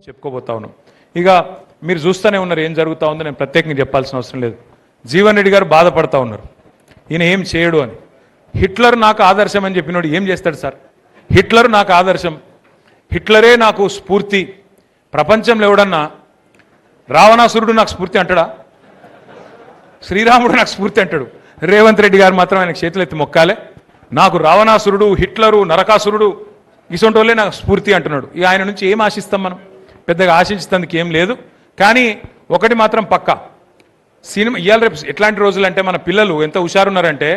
చెప్పుకోబోతా ఉన్నాం. ఇక మీరు చూస్తూనే ఉన్నారు ఏం జరుగుతూ ఉందో, నేను ప్రత్యేకంగా చెప్పాల్సిన అవసరం లేదు. జీవన్ రెడ్డి గారు బాధపడతా ఉన్నారు, ఈయన ఏం చేయడు అని. హిట్లర్ నాకు ఆదర్శం అని చెప్పినోడు ఏం చేస్తాడు సార్? హిట్లర్ నాకు ఆదర్శం, హిట్లరే నాకు స్ఫూర్తి. ప్రపంచంలో ఎవడన్నా రావణాసురుడు నాకు స్ఫూర్తి అంటాడా? శ్రీరాముడు నాకు స్ఫూర్తి అంటాడు. రేవంత్ రెడ్డి గారు మాత్రం ఆయనకు చేతులు ఎత్తి మొక్కాలే. నాకు రావణాసురుడు, హిట్లరు, నరకాసురుడు ఇసొంటి వాళ్ళే నాకు స్ఫూర్తి అంటున్నాడు. ఇక ఆయన నుంచి ఏం ఆశిస్తాం మనం? పెద్దగా ఆశించేందుకు ఏం లేదు. కానీ ఒకటి మాత్రం పక్కా, సినిమా ఇవాళ రేపు ఎట్లాంటి రోజులు అంటే మన పిల్లలు ఎంత హుషారున్నారంటే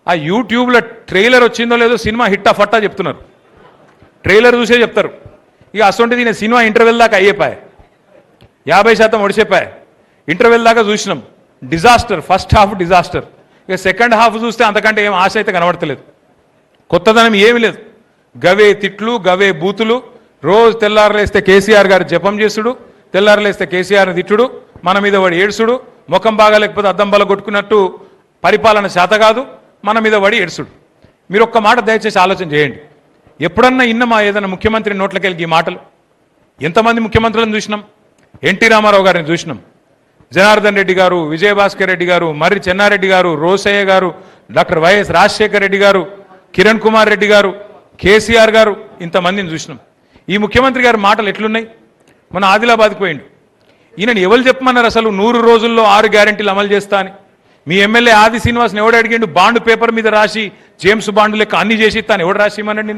ఆ యూట్యూబ్లో ట్రైలర్ వచ్చిందో లేదో సినిమా హిట్టా ఫట్టా చెప్తున్నారు. ట్రైలర్ చూసే చెప్తారు. ఇక అసొంటిది నేను సినిమా ఇంటర్వెల్ దాకా అయ్యేపాయి, 50% ఒడిసేపాయి. ఇంటర్వెల్ దాకా చూసినాం, డిజాస్టర్. First half disaster. ఇక సెకండ్ హాఫ్ చూస్తే అంతకంటే ఏం ఆశ అయితే కనబడతలేదు. కొత్తదనం ఏమి లేదు. గవే తిట్లు, గవే బూతులు. రోజు తెల్లారలేస్తే కేసీఆర్ గారు జపం చేసుడు, తెల్లారలేస్తే కేసీఆర్ని తిట్టుడు, మన మీద వాడు ఏడుసుడు, ముఖం బాగా లేకపోతే అద్దం బల కొట్టుకున్నట్టు పరిపాలన శాత కాదు, మన మీద వాడి ఏడుసుడు. మీరు ఒక్క మాట దయచేసి ఆలోచన చేయండి. ఎప్పుడన్నా ఇన్నమా ఏదైనా ముఖ్యమంత్రి నోట్లకెళ్ళి ఈ మాటలు? ఎంతమంది ముఖ్యమంత్రులను చూసినాం? ఎన్టీ రామారావు గారిని చూసినాం, జనార్దన్ రెడ్డి గారు, విజయభాస్కర్ రెడ్డి గారు, మర్రి చెన్నారెడ్డి గారు, రోసయ్య గారు, డాక్టర్ వైఎస్ రాజశేఖర్ రెడ్డి గారు, కిరణ్ కుమార్ రెడ్డి గారు, కేసీఆర్ గారు, ఇంతమందిని చూసినాం. ఈ ముఖ్యమంత్రి గారి మాటలు ఎట్లున్నాయి? మన ఆదిలాబాద్కి పోయిండు. ఈయనని ఎవరు చెప్పమన్నారు అసలు 100 రోజుల్లో 6 గ్యారెంటీలు అమలు చేస్తా అని? మీ ఎమ్మెల్యే ఆది శ్రీనివాస్ని ఎవడు అడిగిండు? బాండ్ పేపర్ మీద రాసి జేమ్స్ బాండ్ లెక్క అన్ని చేసి ఇస్తాను ఎవడు రాసిమనండి?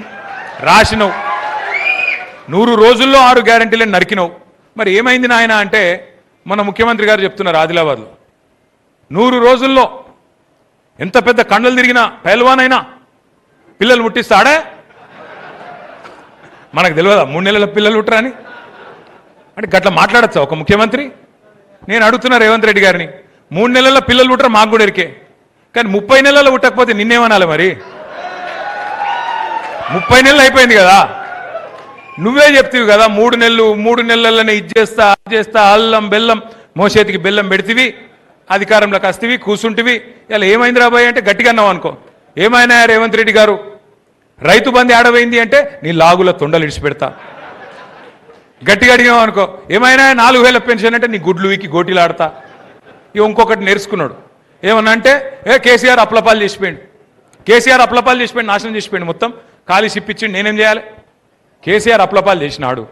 రాసినవు. 100 రోజుల్లో 6 గ్యారెంటీలను నరికినవు. మరి ఏమైంది నాయన అంటే మన ముఖ్యమంత్రి గారు చెప్తున్నారు ఆదిలాబాద్లో 100 రోజుల్లో ఎంత పెద్ద కండలు తిరిగినా పైల్వానైనా పిల్లలు ముట్టిస్తాడే. మనకు తెలియదా 3 నెలల పిల్లలు ఉట్టరా అని? అంటే గట్లా మాట్లాడచ్చా ఒక ముఖ్యమంత్రి? నేను అడుగుతున్నా రేవంత్ రెడ్డి గారిని, 3 నెలల పిల్లలు ఉట్టరా మాకు కూడా ఎరికే, కానీ 30 నెలలు ఉట్టకపోతే నిన్నేమనాలి మరి? 30 నెలలు అయిపోయింది కదా, నువ్వే చెప్తివి కదా 3 నెలలు 3 నెలలనే ఇది చేస్తా అది చేస్తా, అల్లం బెల్లం మోసేతికి బెల్లం పెడితివి, అధికారంలోకి వస్తేవి కూర్చుంటివి. ఇలా ఏమైంది రాబోయ్ అంటే గట్టిగా అన్నావు అనుకో. ఏమైనా రేవంత్ రెడ్డి గారు, రైతు బంధు ఆడవైంది అంటే నీ లాగుల తొండలు ఇడిచిపెడతా. గట్టిగా అడిగినావు అనుకో. ఏమైనా 4000 పెన్షన్ అంటే నీ గుడ్లు వీకి గోటీలు ఆడతా. ఇక ఇంకొకటి నేర్చుకున్నాడు ఏమన్నా అంటే, కేసీఆర్ అప్లపాలు చేసిపోయిండు, కేసీఆర్ అప్లపాలు చేసిపోయిండు, నాశనం చేసిపోయిండు, మొత్తం ఖాళీ సిప్పించిండు, నేనేం చేయాలి? కేసీఆర్ అప్లపాలు చేసినాడు.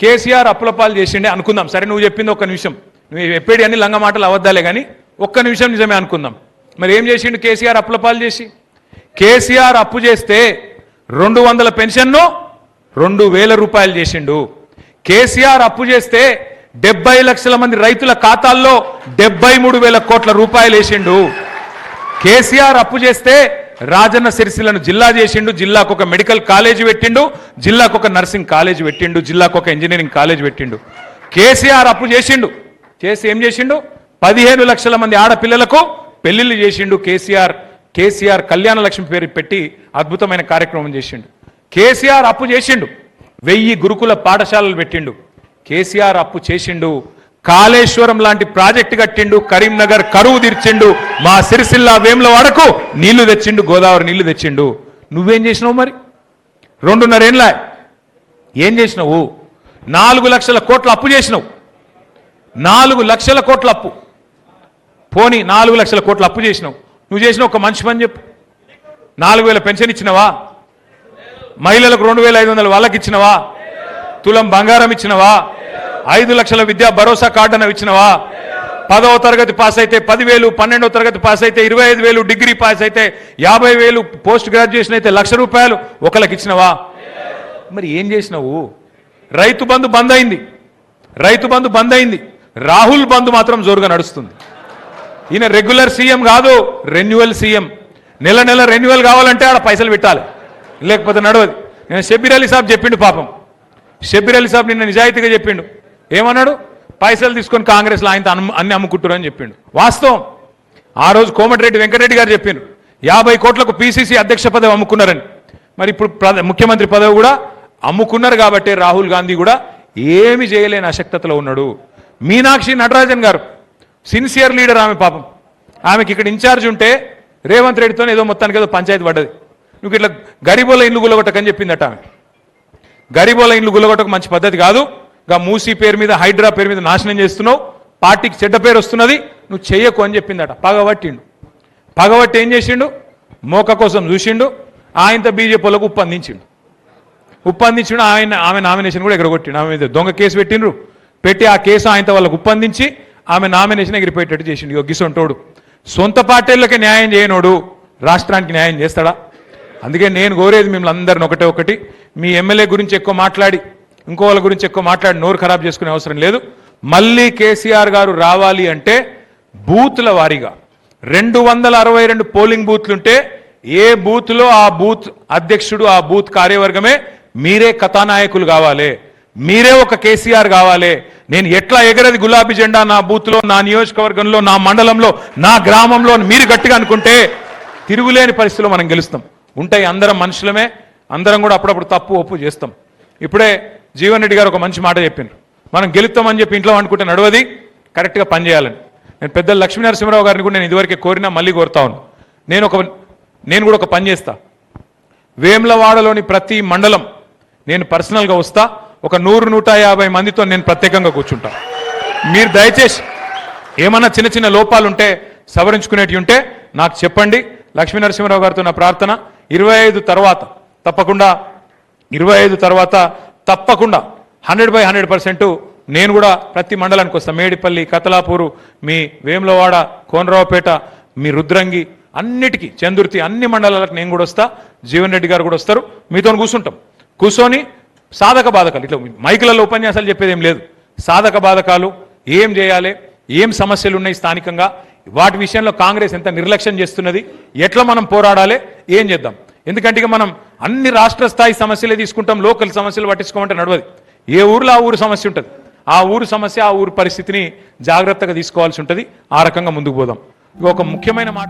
కేసీఆర్ అప్లపాలు చేసిండే అనుకుందాం. సరే నువ్వు చెప్పింది ఒక్క నిమిషం, నువ్వు చెప్పేది అన్ని లంగ మాటలు అవద్దాలే కానీ ఒక్క నిమిషం నిజమే అనుకుందాం. మరి ఏం చేసిండు కేసీఆర్ అప్లపాలు చేసి? కేసీఆర్ అప్పు చేస్తే 200 పెన్షన్ను 2000 రూపాయలు చేసిండు. కేసీఆర్ అప్పు చేస్తే 70 లక్షల మంది రైతుల ఖాతాల్లో 73,000 కోట్ల రూపాయలు వేసిండు. కేసీఆర్ అప్పు చేస్తే రాజన్న సిరిసిల్లను జిల్లా చేసిండు, జిల్లాకు ఒక మెడికల్ కాలేజీ పెట్టిండు, జిల్లాకు ఒక నర్సింగ్ కాలేజీ పెట్టిండు, జిల్లాకు ఒక ఇంజనీరింగ్ కాలేజీ పెట్టిండు. కేసీఆర్ అప్పు చేసిండు, చేసి ఏం చేసిండు? 15 లక్షల మంది ఆడపిల్లలకు పెళ్లిళ్ళు చేసిండు. కేసీఆర్ కళ్యాణ లక్ష్మి పేరు పెట్టి అద్భుతమైన కార్యక్రమం చేసిండు. కేసీఆర్ అప్పు చేసిండు, 1000 గురుకుల పాఠశాలలు పెట్టిండు. కేసీఆర్ అప్పు చేసిండు, కాళేశ్వరం లాంటి ప్రాజెక్టు కట్టిండు, కరీంనగర్ కరువు తీర్చిండు, మా సిరిసిల్ల వేములవాడకు నీళ్లు తెచ్చిండు, గోదావరి నీళ్లు తెచ్చిండు. నువ్వేం చేసినావు మరి? 2.5 ఏళ్ళ ఏం చేసినావు? 4 లక్షల కోట్ల అప్పు చేసినావు. 4 లక్షల కోట్ల అప్పు. పోనీ 4 లక్షల కోట్ల అప్పు చేసినావు. నువ్వు చేసిన ఒక మంచి పని చెప్పు. 4000 పెన్షన్ ఇచ్చినవా? మహిళలకు 2500 వాళ్ళకి ఇచ్చినవా? తులం బంగారం ఇచ్చినవా? 5 లక్షల విద్యా భరోసా కార్డు అన్న ఇచ్చినవా? 10వ తరగతి పాస్ అయితే 10,000, 12వ తరగతి పాస్ అయితే 25,000, డిగ్రీ పాస్ అయితే 50,000, పోస్ట్ గ్రాడ్యుయేషన్ అయితే 1,00,000 రూపాయలు ఒకళ్ళకి ఇచ్చినవా? మరి ఏం చేసినావు? రైతు బంధు బంద్ అయింది, రైతు బంధు బంద్ అయింది. రాహుల్ బంధు మాత్రం జోరుగా నడుస్తుంది. ఈయన రెగ్యులర్ సీఎం కాదు, రెన్యువల్ సీఎం. నెల నెల రెన్యువల్ కావాలంటే ఆడ పైసలు పెట్టాలి, లేకపోతే నడవదు. నేను షబ్బీర్ అలీ సాబ్ చెప్పిండు పాపం. షబ్బీర్ అలీ సాబ్ నిన్న నిజాయితీగా చెప్పిండు. ఏమన్నాడు? పైసలు తీసుకొని కాంగ్రెస్లో ఆయన అన్ని అమ్ముకుంటారు అని చెప్పిండు. వాస్తవం. ఆ రోజు కోమటిరెడ్డి వెంకటరెడ్డి గారు చెప్పిండు 50 కోట్లకు పీసీసీ అధ్యక్ష పదవి అమ్ముకున్నారని. మరి ఇప్పుడు ముఖ్యమంత్రి పదవి కూడా అమ్ముకున్నారు కాబట్టి రాహుల్ గాంధీ కూడా ఏమి చేయలేని అశక్తతలో ఉన్నాడు. మీనాక్షి నటరాజన్ గారు సిన్సియర్ లీడర్, ఆమె పాపం. ఆమెకి ఇక్కడ ఇన్ఛార్జ్ ఉంటే రేవంత్ రెడ్డితో ఏదో మొత్తానికి ఏదో పంచాయతీ పడ్డది. నువ్వు ఇట్లా గరీబుల ఇల్లు గులగొట్టకని చెప్పిందట ఆమె. గరీబోల ఇండ్లు గుల్లగొట్టకు మంచి పద్ధతి కాదు. గా మూసీ పేరు మీద హైడ్రా పేరు మీద నాశనం చేస్తున్నావు, పార్టీకి చెడ్డ పేరు వస్తున్నది, నువ్వు చెయ్యకు అని చెప్పిందట. పగబట్టిండు. పగబట్టి ఏం చేసిండు? మోక కోసం చూసిండు, ఆయనతో బీజేపీలకు ఉప్పందించిండు. ఆమె నామినేషన్ కూడా ఎగరగొట్టిండు. ఆమె మీద దొంగ కేసు పెట్టిండ్రు. పెట్టి ఆ కేసు ఆయనతో వాళ్ళకు ఉప్పందించి ఆమె నామినేషన్ ఎగిరిపోయేటట్టు చేసిండు. ఇగో గిసొంటోడు సొంత పార్టీలకే న్యాయం చేయనోడు రాష్ట్రానికి న్యాయం చేస్తాడా? అందుకే నేను కోరేది మిమ్మల్ని అందరిని ఒకటి, మీ ఎమ్మెల్యే గురించి ఎక్కువ మాట్లాడి ఇంకో వాళ్ళ గురించి ఎక్కువ మాట్లాడి నోరు ఖరాబ్ చేసుకునే అవసరం లేదు. మళ్ళీ కేసీఆర్ గారు రావాలి అంటే బూత్ల వారీగా 262 పోలింగ్ బూత్లుంటే ఏ బూత్లో ఆ బూత్ అధ్యక్షుడు, ఆ బూత్ కార్యవర్గమే మీరే కథానాయకులు కావాలి. మీరే ఒక కేసీఆర్ కావాలి. నేను ఎట్లా ఎగరది గులాబీ జెండా నా బూత్లో, నా నియోజకవర్గంలో, నా మండలంలో, నా గ్రామంలో మీరు గట్టిగా అనుకుంటే తిరుగులేని పరిస్థితిలో మనం గెలుస్తాం. ఉంటాయి, అందరం మనుషులమే, అందరం కూడా అప్పుడప్పుడు తప్పు ఒప్పు చేస్తాం. ఇప్పుడే జీవన్ రెడ్డి గారు ఒక మంచి మాట చెప్పిండ్రు. మనం గెలుస్తామని చెప్పి ఇంట్లో అనుకుంటే నడవది, కరెక్ట్గా పనిచేయాలని. నేను పెద్దలు లక్ష్మీ నరసింహరావు గారిని కూడా నేను ఇదివరకే కోరినా, మళ్ళీ కోరుతా ఉన్నాను. నేను కూడా ఒక పని చేస్తా. వేములవాడలోని ప్రతి మండలం నేను పర్సనల్గా వస్తా. ఒక 100-150 మందితో నేను ప్రత్యేకంగా కూర్చుంటా. మీరు దయచేసి ఏమన్నా చిన్న చిన్న లోపాలు ఉంటే, సవరించుకునేటివి ఉంటే నాకు చెప్పండి. లక్ష్మీ నరసింహరావు గారితో నా ప్రార్థన 25 తర్వాత తప్పకుండా 100% నేను కూడా ప్రతి మండలానికి వస్తాను. మేడిపల్లి, కతలాపూరు, మీ వేములవాడ, కోనరావుపేట, మీ రుద్రంగి, అన్నిటికీ చందుర్తి, అన్ని మండలాలకు నేను కూడా వస్తా. జీవన్ రెడ్డి గారు కూడా వస్తారు. మీతో కూర్చుంటాం. కూర్చొని సాధక బాధకాలు, ఇట్లా మైకులలో ఉపన్యాసాలు చెప్పేది ఏం లేదు. సాధక బాధకాలు ఏం చేయాలి, ఏం సమస్యలు ఉన్నాయి స్థానికంగా, వాటి విషయంలో కాంగ్రెస్ ఎంత నిర్లక్ష్యం చేస్తున్నది, ఎట్లా మనం పోరాడాలి, ఏం చేద్దాం. ఎందుకంటే ఇక మనం అన్ని రాష్ట్ర స్థాయి సమస్యలే తీసుకుంటాం, లోకల్ సమస్యలు పట్టించుకోమంటే నడవది. ఏ ఊర్లో ఆ ఊరు సమస్య ఉంటుంది, ఆ ఊరు సమస్య, ఆ ఊరు పరిస్థితిని జాగ్రత్తగా తీసుకోవాల్సి ఉంటుంది. ఆ రకంగా ముందుకు పోదాం. ఒక ముఖ్యమైన మాట.